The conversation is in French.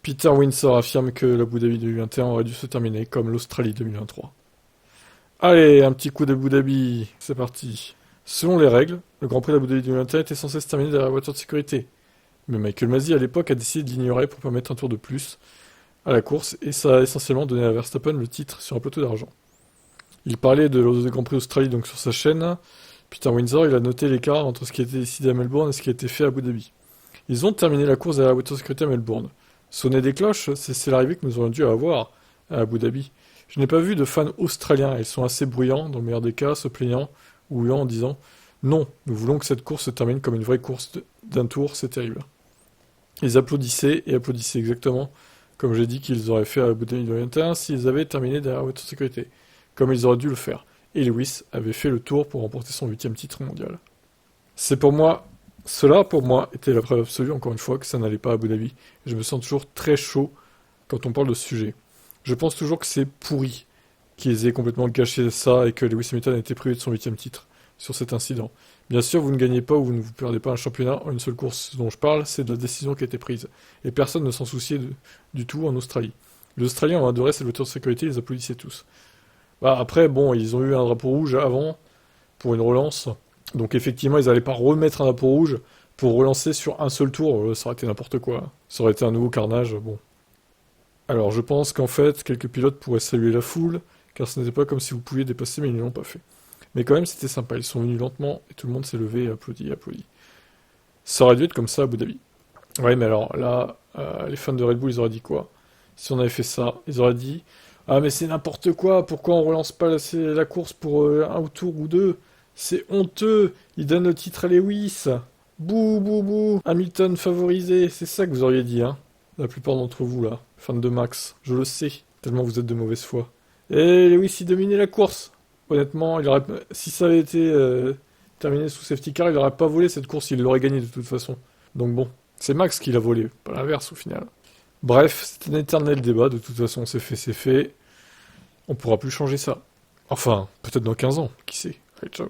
Peter Windsor affirme que l'Abu Dhabi 2021 aurait dû se terminer comme l'Australie 2023. Allez, un petit coup d'Abu Dhabi, c'est parti. Selon les règles, le Grand Prix d'Abu Dhabi 2021 était censé se terminer derrière la voiture de sécurité. Mais Michael Masi à l'époque a décidé de l'ignorer pour permettre un tour de plus à la course et ça a essentiellement donné à Verstappen le titre sur un plateau d'argent. Il parlait de le Grand Prix d'Australie donc sur sa chaîne. Peter Windsor, il a noté l'écart entre ce qui a été décidé à Melbourne et ce qui a été fait à Abu Dhabi. Ils ont terminé la course derrière la voiture de sécurité à Melbourne. Sonner des cloches, c'est l'arrivée que nous aurions dû avoir à Abu Dhabi. Je n'ai pas vu de fans australiens, ils sont assez bruyants, dans le meilleur des cas, se plaignant ou huant en disant non, nous voulons que cette course se termine comme une vraie course d'un tour, c'est terrible. Ils applaudissaient et applaudissaient exactement comme j'ai dit qu'ils auraient fait à Abu Dhabi 2021 s'ils avaient terminé derrière la voiture de sécurité, comme ils auraient dû le faire. Et Lewis avait fait le tour pour remporter son 8e titre mondial. Cela pour moi était la preuve absolue, encore une fois, que ça n'allait pas à Abu Dhabi. Et je me sens toujours très chaud quand on parle de ce sujet. Je pense toujours que c'est pourri qu'ils aient complètement gâché ça et que Lewis Hamilton a été privé de son 8e titre sur cet incident. Bien sûr, vous ne gagnez pas ou vous ne vous perdez pas un championnat en une seule course. Ce dont je parle, c'est de la décision qui a été prise. Et personne ne s'en souciait du tout en Australie. Les Australiens ont adoré cette voiture de sécurité, ils les applaudissaient tous. Bah, après, bon, ils ont eu un drapeau rouge avant, pour une relance. Donc effectivement, ils n'allaient pas remettre un drapeau rouge pour relancer sur un seul tour. Ça aurait été n'importe quoi. Ça aurait été un nouveau carnage, bon. Alors je pense qu'en fait, quelques pilotes pourraient saluer la foule, car ce n'était pas comme si vous pouviez dépasser, mais ils ne l'ont pas fait. Mais quand même, c'était sympa. Ils sont venus lentement, et tout le monde s'est levé et applaudi, applaudi. Ça aurait dû être comme ça à Abu Dhabi. Ouais, mais alors là, les fans de Red Bull, ils auraient dit quoi? Si on avait fait ça, ils auraient dit ah, mais c'est n'importe quoi, pourquoi on relance pas la course pour un tour ou deux? C'est honteux, ils donnent le titre à Lewis. Bouh, bouh, bouh, Hamilton favorisé, c'est ça que vous auriez dit, hein? La plupart d'entre vous, là, fans de Max, je le sais, tellement vous êtes de mauvaise foi. Et Lewis, il dominait la course. Honnêtement, si ça avait été terminé sous safety car, il n'aurait pas volé cette course, il l'aurait gagné de toute façon. Donc bon, c'est Max qui l'a volé, pas l'inverse au final. Bref, c'est un éternel débat, de toute façon c'est fait, c'est fait. On pourra plus changer ça. Enfin, peut-être dans 15 ans, qui sait. Allez, ciao.